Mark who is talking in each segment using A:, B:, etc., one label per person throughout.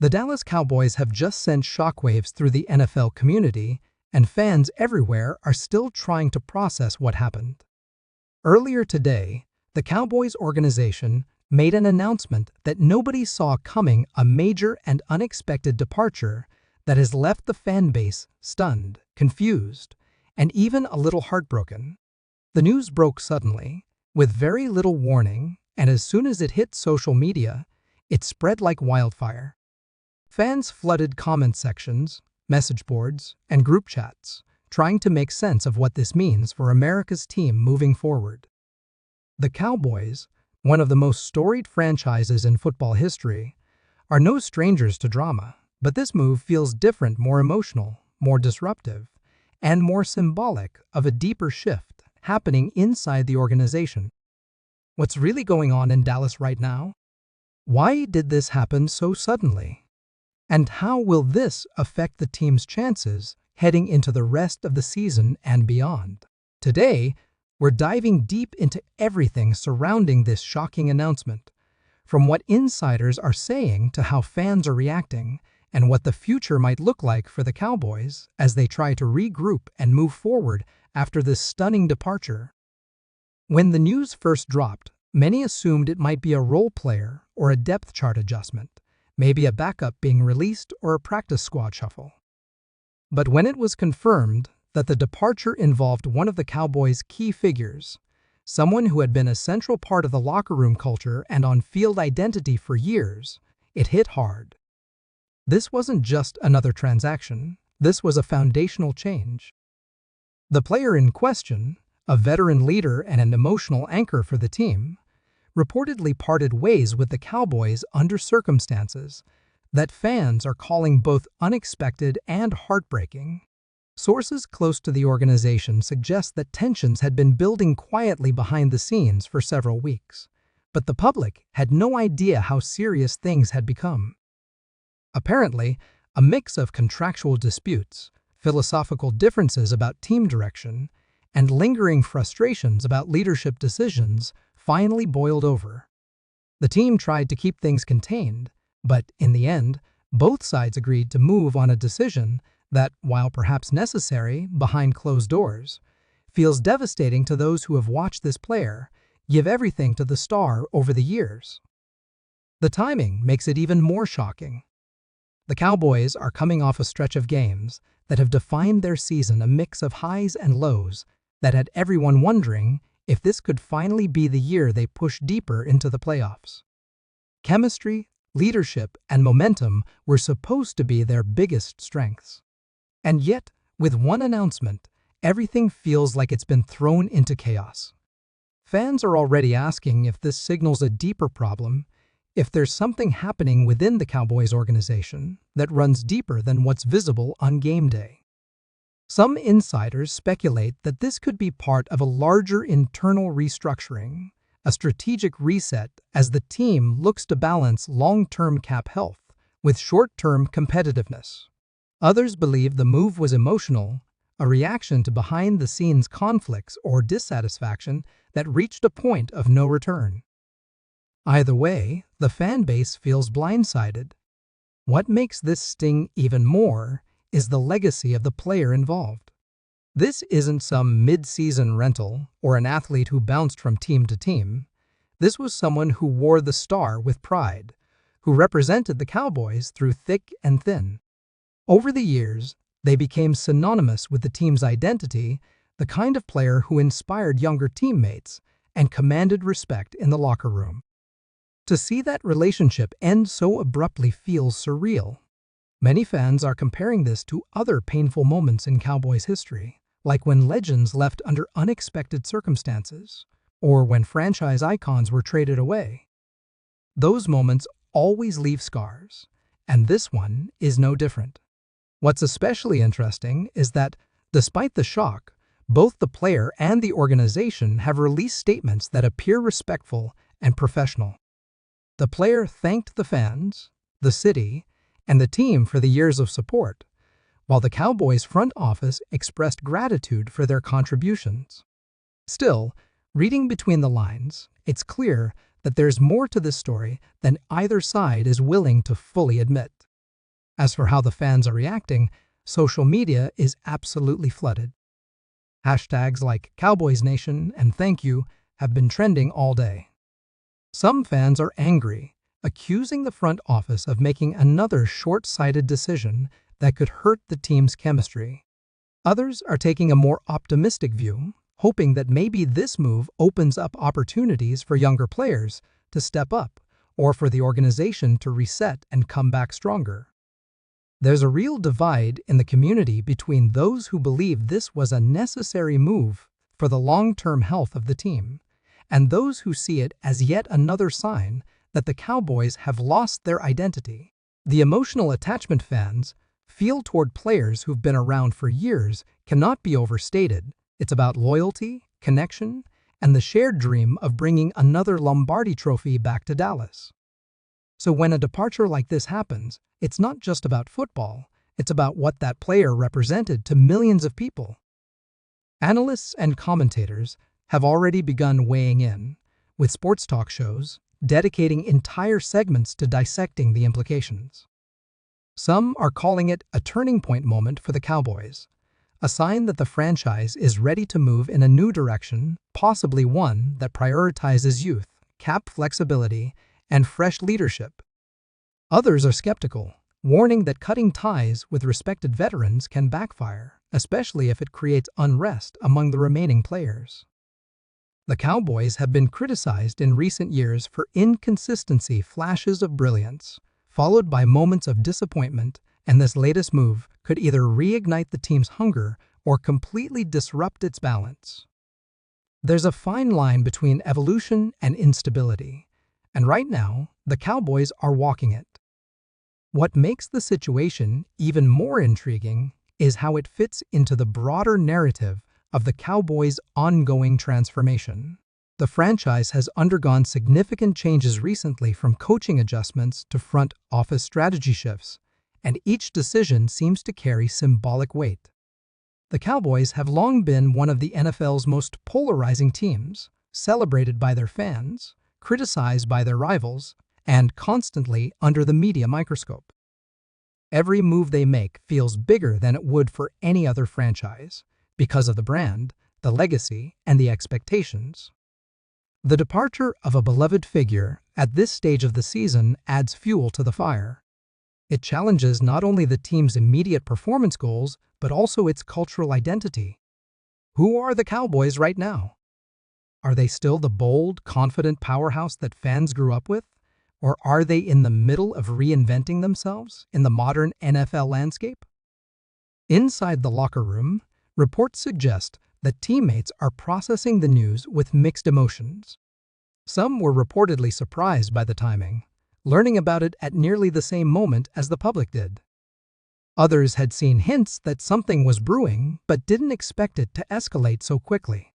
A: The Dallas Cowboys have just sent shockwaves through the NFL community, and fans everywhere are still trying to process what happened. Earlier today, the Cowboys organization made an announcement that nobody saw coming, a major and unexpected departure that has left the fan base stunned, confused, and even a little heartbroken. The news broke suddenly, with very little warning, and as soon as it hit social media, it spread like wildfire. Fans flooded comment sections, message boards, and group chats, trying to make sense of what this means for America's team moving forward. The Cowboys, one of the most storied franchises in football history, are no strangers to drama, but this move feels different, more emotional, more disruptive, and more symbolic of a deeper shift happening inside the organization. What's really going on in Dallas right now? Why did this happen so suddenly? And how will this affect the team's chances heading into the rest of the season and beyond? Today, we're diving deep into everything surrounding this shocking announcement, from what insiders are saying to how fans are reacting, and what the future might look like for the Cowboys as they try to regroup and move forward after this stunning departure. When the news first dropped, many assumed it might be a role player or a depth chart adjustment, maybe a backup being released or a practice squad shuffle. But when it was confirmed that the departure involved one of the Cowboys' key figures, someone who had been a central part of the locker room culture and on-field identity for years, it hit hard. This wasn't just another transaction, this was a foundational change. The player in question, a veteran leader and an emotional anchor for the team, reportedly parted ways with the Cowboys under circumstances that fans are calling both unexpected and heartbreaking. Sources close to the organization suggest that tensions had been building quietly behind the scenes for several weeks, but the public had no idea how serious things had become. Apparently, a mix of contractual disputes, philosophical differences about team direction, and lingering frustrations about leadership decisions finally boiled over. The team tried to keep things contained, but in the end, both sides agreed to move on a decision that, while perhaps necessary behind closed doors, feels devastating to those who have watched this player give everything to the star over the years. The timing makes it even more shocking. The Cowboys are coming off a stretch of games that have defined their season, a mix of highs and lows that had everyone wondering if this could finally be the year they push deeper into the playoffs. Chemistry, leadership, and momentum were supposed to be their biggest strengths. And yet, with one announcement, everything feels like it's been thrown into chaos. Fans are already asking if this signals a deeper problem, if there's something happening within the Cowboys organization that runs deeper than what's visible on game day. Some insiders speculate that this could be part of a larger internal restructuring, a strategic reset as the team looks to balance long-term cap health with short-term competitiveness. Others believe the move was emotional, a reaction to behind-the-scenes conflicts or dissatisfaction that reached a point of no return. Either way, the fan base feels blindsided. What makes this sting even more is the legacy of the player involved. This isn't some mid-season rental or an athlete who bounced from team to team. This was someone who wore the star with pride, who represented the Cowboys through thick and thin. Over the years, they became synonymous with the team's identity, the kind of player who inspired younger teammates and commanded respect in the locker room. To see that relationship end so abruptly feels surreal. Many fans are comparing this to other painful moments in Cowboys history, like when legends left under unexpected circumstances, or when franchise icons were traded away. Those moments always leave scars, and this one is no different. What's especially interesting is that, despite the shock, both the player and the organization have released statements that appear respectful and professional. The player thanked the fans, the city, and the team for the years of support, while the Cowboys front office expressed gratitude for their contributions. Still, reading between the lines, it's clear that there's more to this story than either side is willing to fully admit. As for how the fans are reacting, social media is absolutely flooded. Hashtags like Cowboys Nation and Thank You have been trending all day. Some fans are angry, accusing the front office of making another short-sighted decision that could hurt the team's chemistry. Others are taking a more optimistic view, hoping that maybe this move opens up opportunities for younger players to step up or for the organization to reset and come back stronger. There's a real divide in the community between those who believe this was a necessary move for the long-term health of the team and those who see it as yet another sign that the Cowboys have lost their identity. The emotional attachment fans feel toward players who've been around for years cannot be overstated. It's about loyalty, connection, and the shared dream of bringing another Lombardi trophy back to Dallas. So when a departure like this happens, it's not just about football, it's about what that player represented to millions of people. Analysts and commentators have already begun weighing in, with sports talk shows dedicating entire segments to dissecting the implications. Some are calling it a turning point moment for the Cowboys, a sign that the franchise is ready to move in a new direction, possibly one that prioritizes youth, cap flexibility, and fresh leadership. Others are skeptical, warning that cutting ties with respected veterans can backfire, especially if it creates unrest among the remaining players. The Cowboys have been criticized in recent years for inconsistency, flashes of brilliance, followed by moments of disappointment, and this latest move could either reignite the team's hunger or completely disrupt its balance. There's a fine line between evolution and instability, and right now, the Cowboys are walking it. What makes the situation even more intriguing is how it fits into the broader narrative of the Cowboys' ongoing transformation. The franchise has undergone significant changes recently, from coaching adjustments to front office strategy shifts, and each decision seems to carry symbolic weight. The Cowboys have long been one of the NFL's most polarizing teams, celebrated by their fans, criticized by their rivals, and constantly under the media microscope. Every move they make feels bigger than it would for any other franchise, because of the brand, the legacy, and the expectations. The departure of a beloved figure at this stage of the season adds fuel to the fire. It challenges not only the team's immediate performance goals, but also its cultural identity. Who are the Cowboys right now? Are they still the bold, confident powerhouse that fans grew up with? Or are they in the middle of reinventing themselves in the modern NFL landscape? Inside the locker room, reports suggest that teammates are processing the news with mixed emotions. Some were reportedly surprised by the timing, learning about it at nearly the same moment as the public did. Others had seen hints that something was brewing but didn't expect it to escalate so quickly.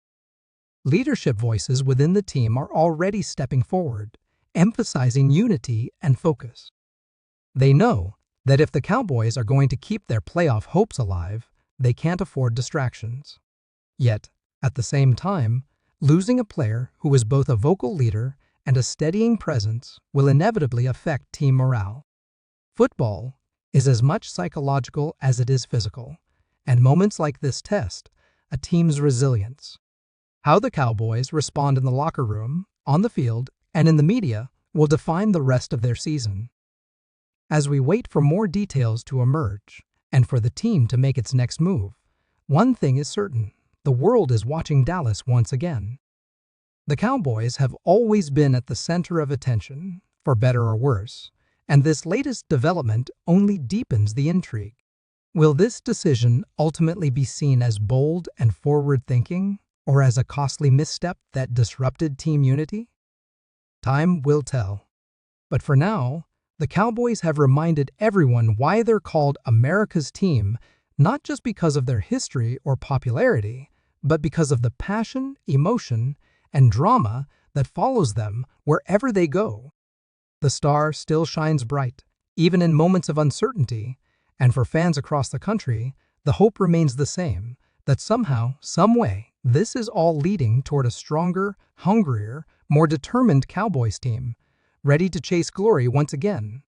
A: Leadership voices within the team are already stepping forward, emphasizing unity and focus. They know that if the Cowboys are going to keep their playoff hopes alive, they can't afford distractions. Yet, at the same time, losing a player who is both a vocal leader and a steadying presence will inevitably affect team morale. Football is as much psychological as it is physical, and moments like this test a team's resilience. How the Cowboys respond in the locker room, on the field, and in the media will define the rest of their season. As we wait for more details to emerge and for the team to make its next move, one thing is certain: the world is watching Dallas once again. The Cowboys have always been at the center of attention, for better or worse, and this latest development only deepens the intrigue. Will this decision ultimately be seen as bold and forward-thinking, or as a costly misstep that disrupted team unity? Time will tell. But for now, the Cowboys have reminded everyone why they're called America's team, not just because of their history or popularity, but because of the passion, emotion, and drama that follows them wherever they go. The star still shines bright, even in moments of uncertainty, and for fans across the country, the hope remains the same, that somehow, some way, this is all leading toward a stronger, hungrier, more determined Cowboys team, ready to chase glory once again.